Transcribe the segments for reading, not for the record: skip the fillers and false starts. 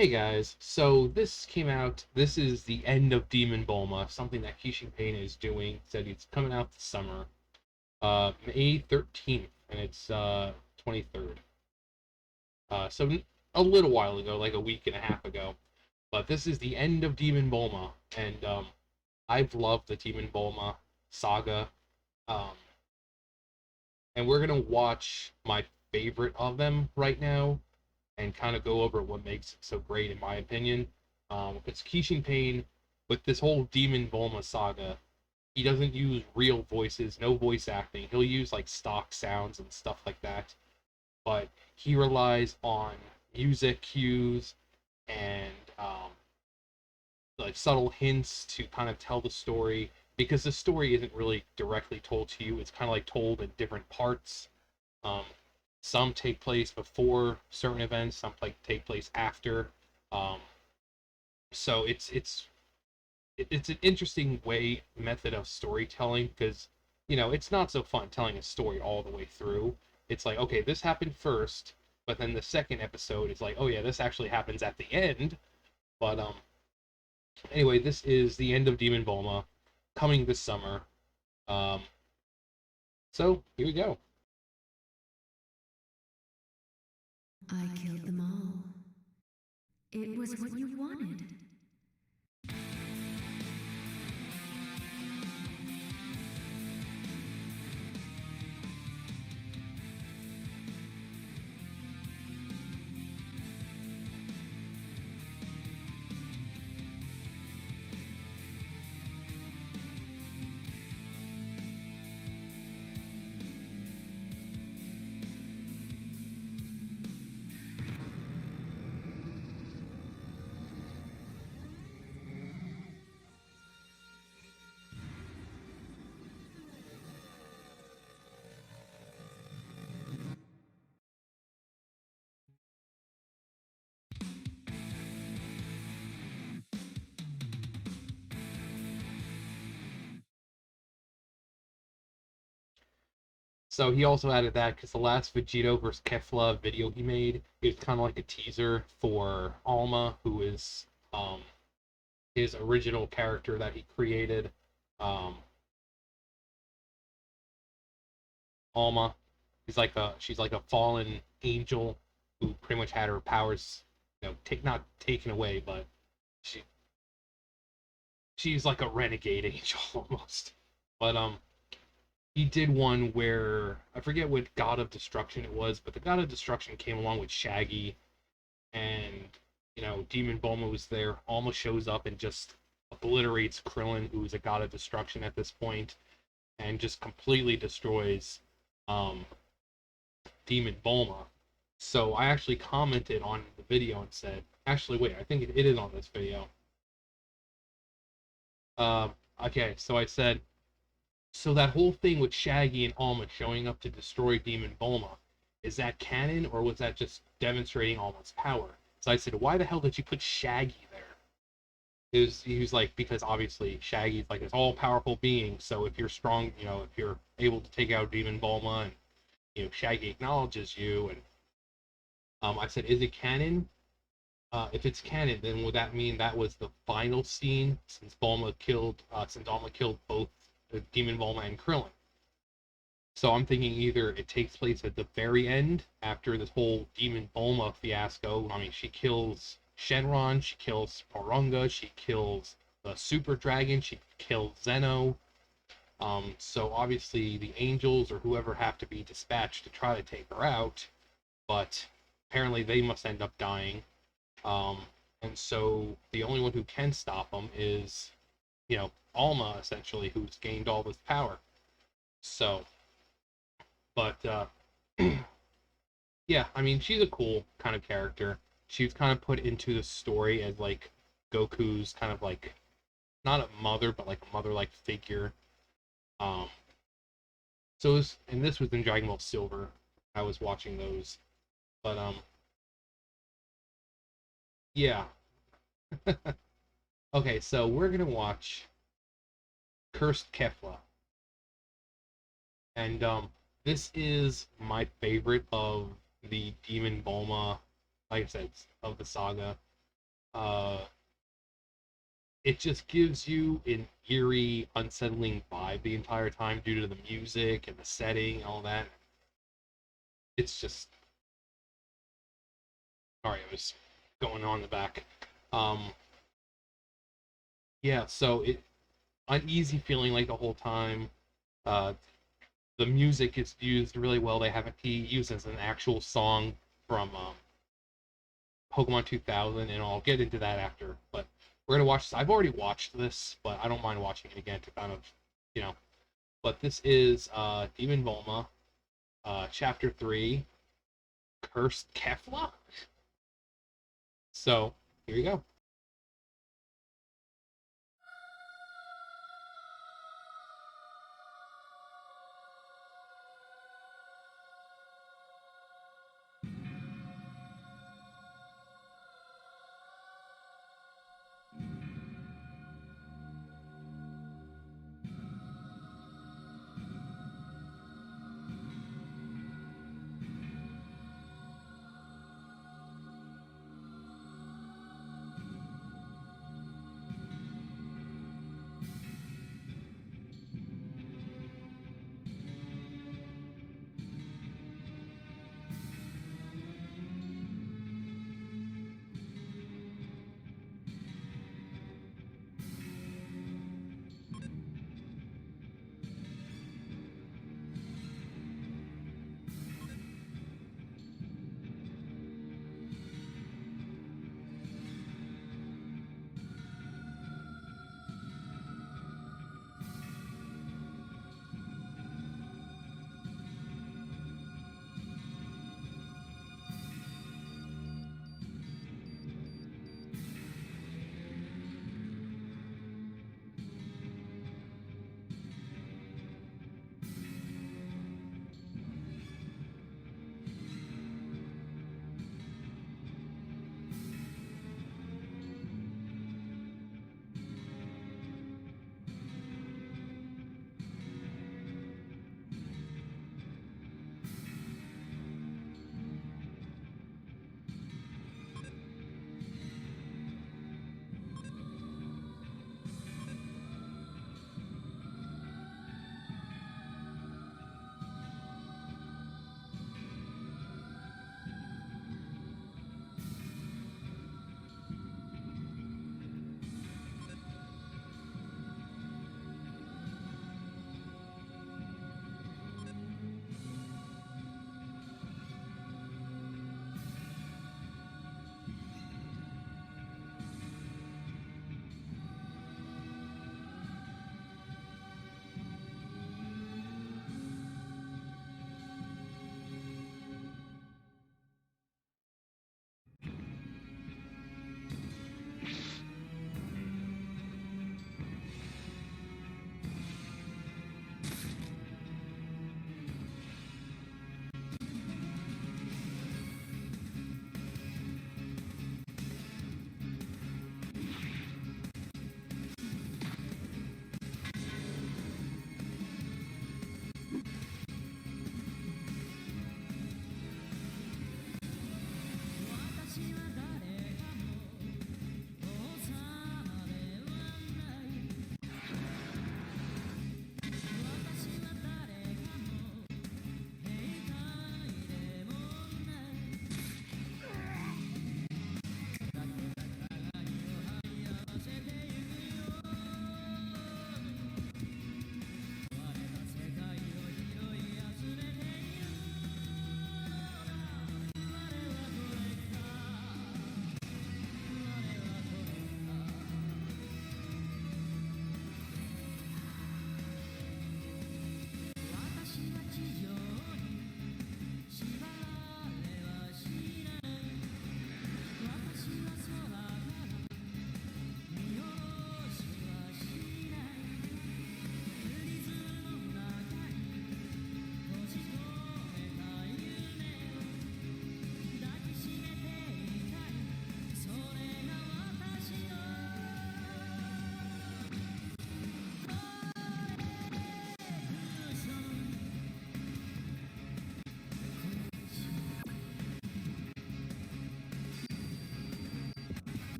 Hey guys, so this came out. This is the end of Demon Bulma, something that Kishin Pain is doing. Said it's coming out this summer, May 13th, and it's 23rd. So a little while ago, like a week and a half ago. But this is the end of Demon Bulma, and I've loved the Demon Bulma saga. Um, and we're gonna watch my favorite of them right now, and kind of go over what makes it so great, in my opinion. It's Kishin Pain with this whole Demon Bulma saga. He doesn't use real voices, no voice acting. He'll use like stock sounds and stuff like that. But he relies on music cues and like subtle hints to kind of tell the story because the story isn't really directly told to you. It's kind of like told in different parts. Um, some take place before certain events, some take place after. Um, so it's an interesting way method of storytelling because it's not so fun telling a story all the way through. It's like, okay, this happened first, but then the second episode is like, oh yeah, this actually happens at the end. But anyway, this is the end of Demon Bulma, coming this summer. Um, so here we go. I killed them all. It was what you wanted. So he also added that because the last Vegito versus Kefla video he made is kind of like a teaser for Alma, who is um, his original character that he created. Um, Alma, she's like a fallen angel who pretty much had her powers, take not taken away, but she she's like a renegade angel almost. But he did one where I forget what God of Destruction it was, but the God of Destruction came along with Shaggy, and Demon Bulma was there. Alma shows up and just obliterates Krillin, who is a God of Destruction at this point, and just completely destroys um, Demon Bulma. So I actually commented on the video and said, actually, wait, I think it is on this video. Okay, so I said, so that whole thing with Shaggy and Alma showing up to destroy Demon Bulma, is that canon or was that just demonstrating Alma's power? So I said, why the hell did you put Shaggy there? He was like, because obviously Shaggy's like this all powerful being, so if you're strong, if you're able to take out Demon Bulma and Shaggy acknowledges you, and I said, is it canon? If it's canon, then would that mean that was the final scene since Bulma killed both Demon Bulma and Krillin? So I'm thinking either it takes place at the very end after this whole Demon Bulma fiasco. I mean, she kills Shenron, she kills Porunga, she kills the Super Dragon, she kills Zeno. So obviously the angels or whoever have to be dispatched to try to take her out, but apparently they must end up dying. And so the only one who can stop them is, Alma, essentially, who's gained all this power. So, but yeah, I mean, she's a cool kind of character. She was kind of put into the story as like Goku's kind of like not a mother, but like a mother-like figure. Um, and this was in Dragon Ball Silver. I was watching those, but yeah. Okay, so we're gonna watch Cursed Kefla, and this is my favorite of the Demon Bulma, like I said, of the saga. Uh, it just gives you an eerie, unsettling vibe the entire time due to the music and the setting and all that. It's just sorry, it was going on in the back. Um, yeah, so it uneasy feeling like the whole time. Uh, the music is used really well. They have it used as an actual song from Pokemon 2000, and I'll get into that after. But we're gonna watch this. I've already watched this, but I don't mind watching it again to kind of, you know. But this is Demon Bulma, Chapter 3, Cursed Kefla. So here you go.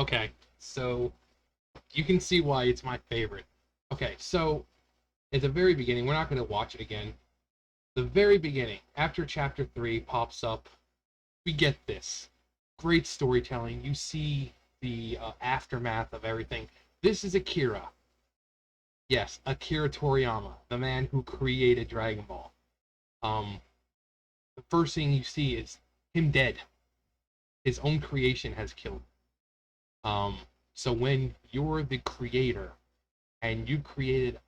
Okay, so you can see why it's my favorite. Okay, so at the very beginning, we're not going to watch it again. The very beginning, after chapter 3 pops up, we get this great storytelling. You see the aftermath of everything. This is Akira. Yes, Akira Toriyama, the man who created Dragon Ball. Um, the first thing you see is him dead. His own creation has killed him. So when you're the creator and you created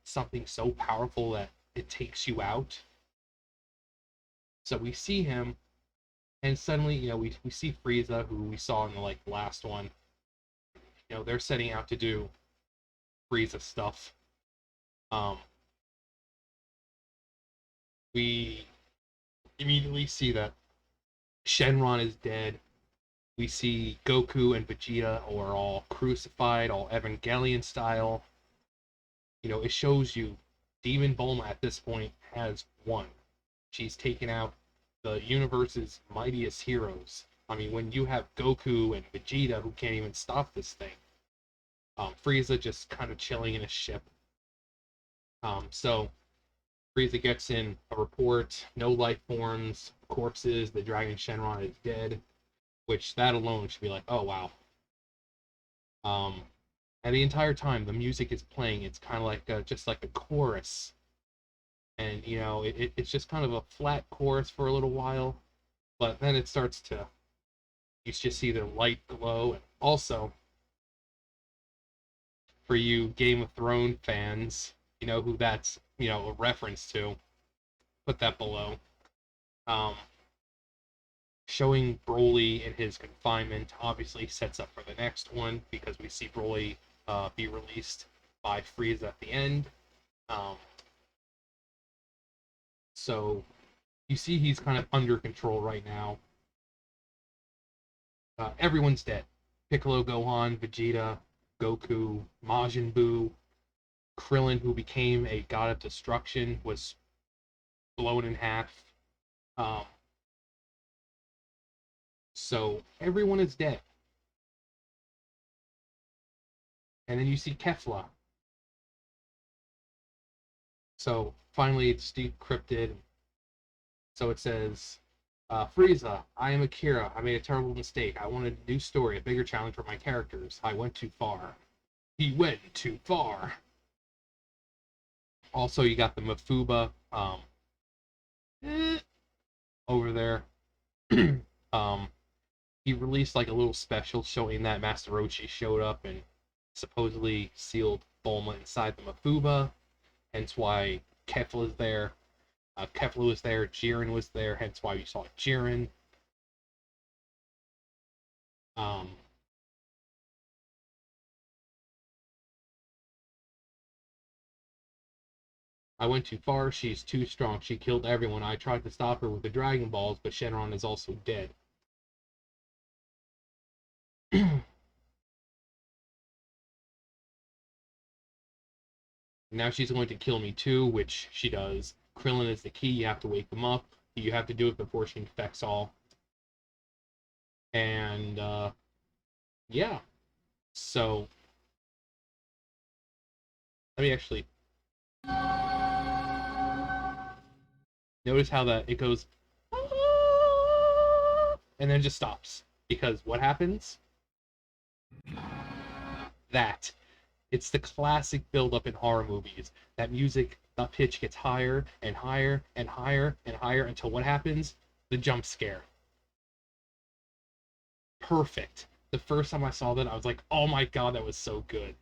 something so powerful that it takes you out, so we see him, and suddenly, we see Frieza, who we saw in the last one. They're setting out to do Frieza stuff. Um, we immediately see that Shenron is dead. We see Goku and Vegeta are all crucified, all Evangelion style. It shows you Demon Bulma at this point has won. She's taken out the universe's mightiest heroes. I mean, when you have Goku and Vegeta who can't even stop this thing, Frieza just kind of chilling in a ship. So Frieza gets in a report: no life forms, corpses. The Dragon Shenron is dead. Which that alone should be like, oh wow. Um, and the entire time the music is playing, it's kind of like just like a chorus, and it's just kind of a flat chorus for a little while, but then it starts to, you just see the light glow. And also, for you Game of Thrones fans, you know who that's a reference to. Put that below. Um, Showing Broly in his confinement obviously sets up for the next one, because we see Broly be released by Frieza at the end. Um, so you see he's kind of under control right now. Everyone's dead. Piccolo, Gohan, Vegeta, Goku, Majin Buu, Krillin, who became a god of destruction, was blown in half. Um, so everyone is dead. And then you see Kefla. So finally it's decrypted. So it says, Frieza, I am Akira. I made a terrible mistake. I wanted a new story, a bigger challenge for my characters. I went too far. He went too far. Also, you got the Mafuba over there. um, he released like a little special showing that Master Roshi showed up and supposedly sealed Bulma inside the Mafuba. Hence why Kefla is there. Kefla was there. Jiren was there. Hence why you saw Jiren. Um, I went too far. She's too strong. She killed everyone. I tried to stop her with the Dragon Balls, but Shenron is also dead. Now she's going to kill me too, which she does. Krillin is the key. You have to wake them up. You have to do it before she infects all. And yeah. So let me actually notice how that it goes and then just stops. Because what happens? That. It's the classic build-up in horror movies. That music, the pitch gets higher and higher and higher and higher until what happens? The jump scare. Perfect. The first time I saw that, I was like, oh my god, that was so good.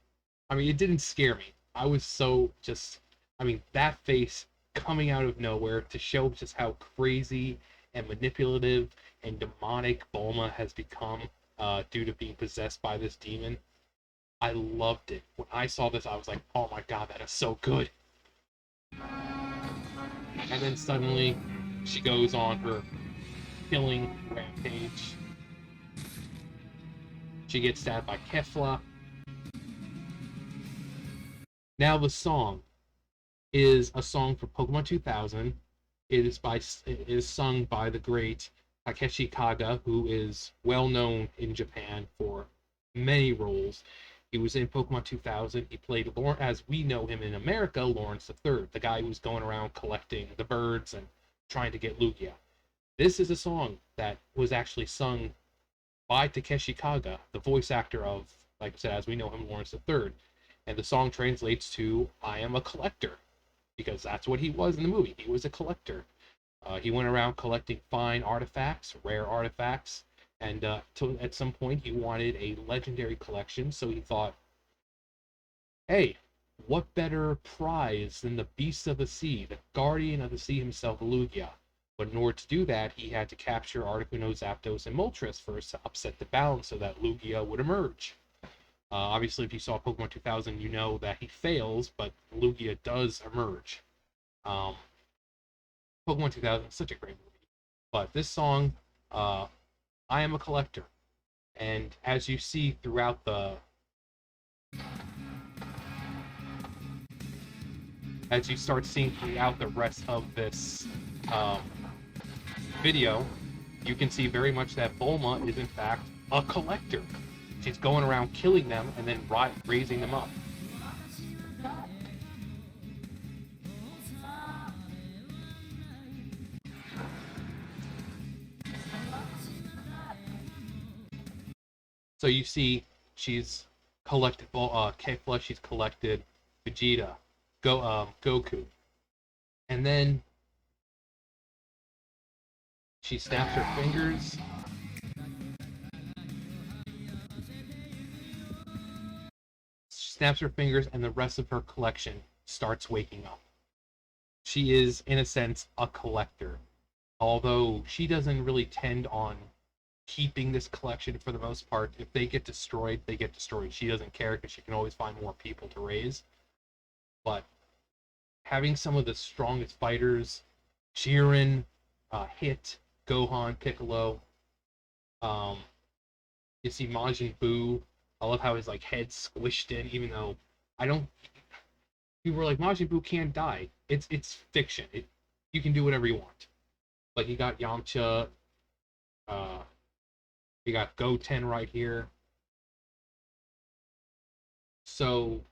I mean, it didn't scare me. I was so just, I mean, that face coming out of nowhere to show just how crazy and manipulative and demonic Bulma has become due to being possessed by this demon. I loved it. When I saw this, I was like, oh my god, that is so good. And then suddenly, she goes on her killing rampage. She gets stabbed by Kefla. Now the song is a song for Pokemon 2000. It is sung by the great Takeshi Kaga, who is well known in Japan for many roles. He was in Pokemon 2000. He played, as we know him in America, Lawrence III, the guy who's going around collecting the birds and trying to get Lugia. This is a song that was actually sung by Takeshi Kaga, the voice actor of, like I said, as we know him, Lawrence III. And the song translates to "I am a collector," because that's what he was in the movie. He was a collector. He went around collecting fine artifacts, rare artifacts, and at some point he wanted a legendary collection. So he thought, hey, what better prize than the beast of the sea, the guardian of the sea himself, Lugia? But in order to do that, he had to capture Articuno, Zapdos, and Moltres first to upset the balance so that Lugia would emerge. Obviously, if you saw Pokemon 2000, you know that he fails, but Lugia does emerge. Um, Pokemon 2000 is such a great movie. But this song, uh, I Am a Collector. And as you see throughout as you start seeing throughout the rest of this um, video, you can see very much that Bulma is in fact a collector. She's going around killing them and then raising them up. So you see, she's collected Kefla, she's collected Vegeta, Goku, and then she snaps her fingers. She snaps her fingers, and the rest of her collection starts waking up. She is, in a sense, a collector, although she doesn't really tend on keeping this collection for the most part. If they get destroyed, they get destroyed. She doesn't care because she can always find more people to raise. But having some of the strongest fighters, Jiren, Hit, Gohan, Piccolo, um, you see Majin Buu. I love how his like head squished in, even though I don't. People were like Majin Buu can't die. It's fiction. You can do whatever you want. Like you got Yamcha, uh, you got Goten right here. So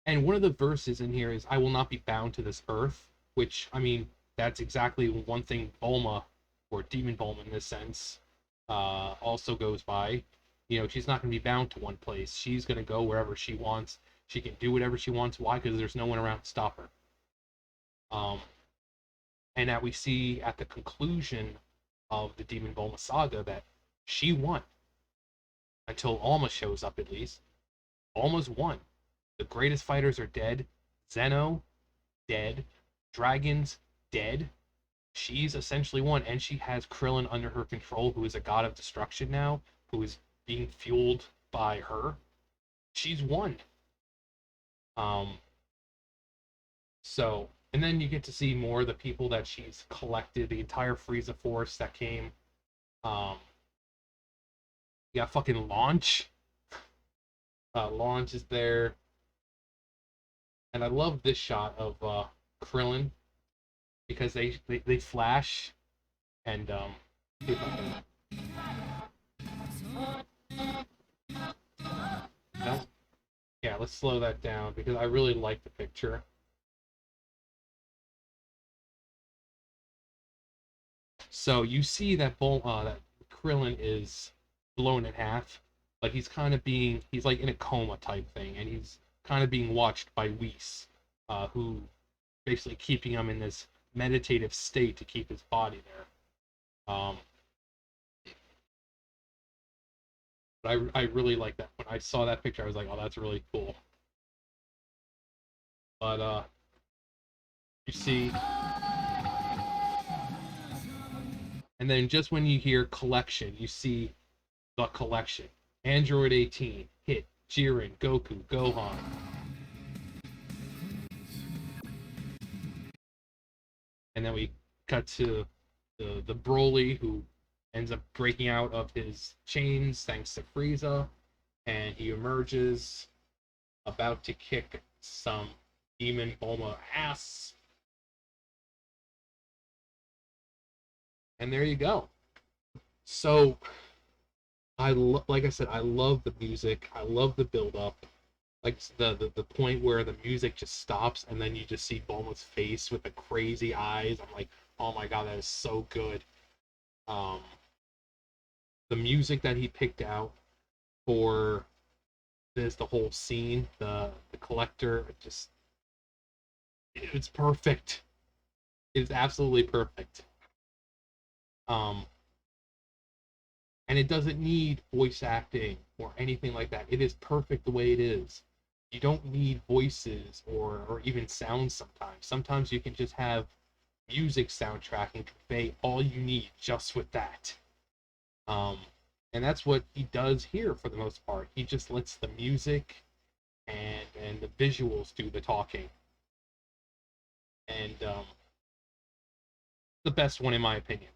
and one of the verses in here is "I will not be bound to this earth," which I mean that's exactly one thing Bulma, or Demon Bulma in this sense, also goes by. You know, she's not going to be bound to one place. She's going to go wherever she wants. She can do whatever she wants. Why? Because there's no one around to stop her. Um, and that we see at the conclusion of the Demon Bulma saga that she won until Alma shows up. At least Alma's won. The greatest fighters are dead. Zeno dead. Dragons dead. She's essentially won, and she has Krillin under her control, who is a god of destruction now, who is being fueled by her. She's won. Um, so, and then you get to see more of the people that she's collected, the entire Frieza force that came. Um, you got fucking Launch. Launch is there, and I love this shot of Krillin because they flash and see if I can. No, yeah, let's slow that down because I really like the picture. So you see that that Krillin is blown in half, like he's like in a coma type thing, and he's kind of being watched by Whis, who basically keeping him in this meditative state to keep his body there. But I really like that. When I saw that picture, I was like, oh, that's really cool. But you see, and then just when you hear collection, you see the collection. Android 18, Hit, Jiren, Goku, Gohan. And then we cut to the Broly, who ends up breaking out of his chains thanks to Frieza, and he emerges about to kick some Demon Bulma ass. And there you go. So like I said, I love the music. I love the build up. Like the point where the music just stops and then you just see Bulma's face with the crazy eyes. I'm like, oh my god, that is so good. Um, the music that he picked out for the whole scene, the collector, it's perfect. It's absolutely perfect. Um, and it doesn't need voice acting or anything like that. It is perfect the way it is. You don't need voices or even sounds sometimes. Sometimes you can just have music soundtrack and convey all you need just with that. Um, and that's what he does here for the most part. He just lets the music and the visuals do the talking. And the best one in my opinion.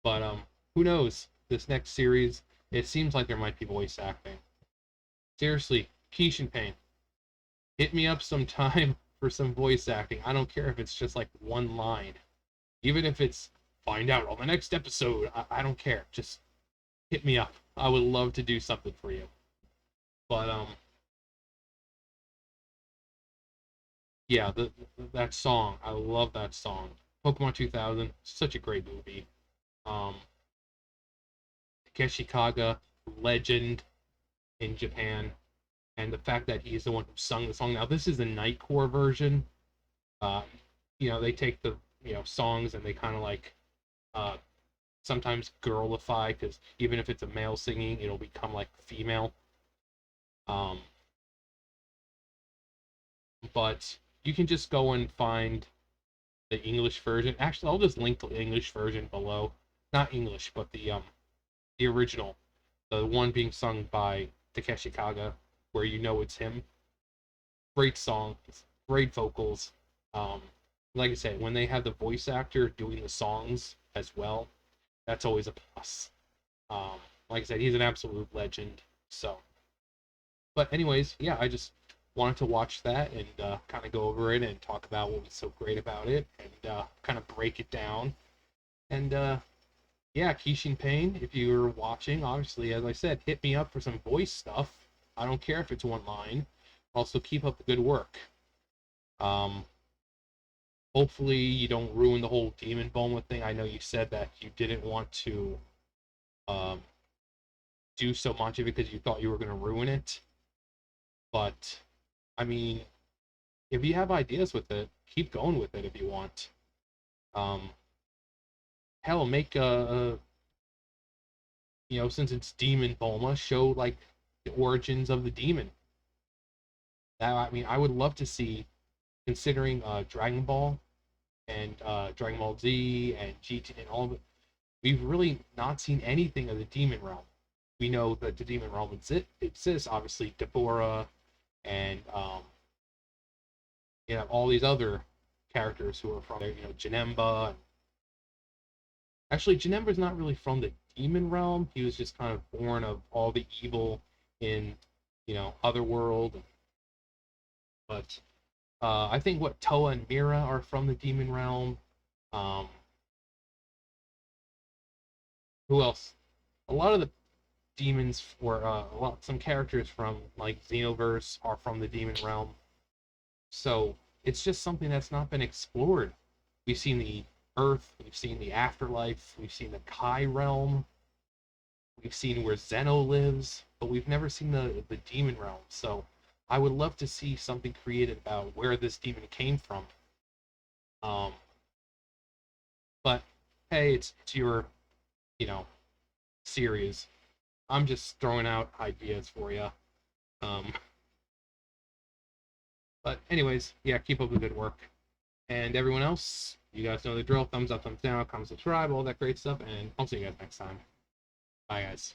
But who knows? This next series, it seems like there might be voice acting. Seriously, Keishan Payne, hit me up sometime for some voice acting. I don't care if it's just like one line, even if it's find out on the next episode. I don't care. Just hit me up. I would love to do something for you. But yeah, that song, I love that song. Pokemon 2000, such a great movie. Um, Takeshi Kaga, legend in Japan, and the fact that he's the one who sung the song. Now this is the Nightcore version. Uh, they take the songs and they kind of like uh, sometimes girlify because even if it's a male singing, it'll become like female. Um, but you can just go and find the English version. Actually, I'll just link the English version below. Not English, but the original, the one being sung by Takeshi Kaga, where it's him. Great song, great vocals. Um, like I said, when they have the voice actor doing the songs as well, that's always a plus. Um, like I said, he's an absolute legend. So, but anyways, yeah, I just wanted to watch that and kind of go over it and talk about what was so great about it and kind of break it down. And yeah, Keishin Payne, if you're watching, obviously, as I said, hit me up for some voice stuff. I don't care if it's one line. Also, keep up the good work. Um, hopefully, you don't ruin the whole Demon Bulma thing. I know you said that you didn't want to um, do so much of it because you thought you were going to ruin it. But, I mean, if you have ideas with it, keep going with it if you want. Um, hell, make since it's Demon Bulma, show like the origins of the demon. That I mean, I would love to see, considering Dragon Ball and Dragon Ball Z and GT and all of it. We've really not seen anything of the demon realm. We know that the demon realm exists, obviously Deborah and all these other characters who are from there. Janemba. Actually, Janemba's not really from the demon realm. He was just kind of born of all the evil in Otherworld. But I think what Toa and Mira are from the demon realm. Um, who else? A lot of the demons were some characters from like Xenoverse are from the demon realm. So it's just something that's not been explored. We've seen the Earth, we've seen the afterlife, we've seen the Kai realm, we've seen where Zeno lives, but we've never seen the demon realm. So I would love to see something created about where this demon came from. Um, but hey, it's your you know series. I'm just throwing out ideas for you. Um, but anyways, yeah, keep up the good work. And everyone else, you guys know the drill. Thumbs up, thumbs down, comment, subscribe, all that great stuff. And I'll see you guys next time. Bye, guys.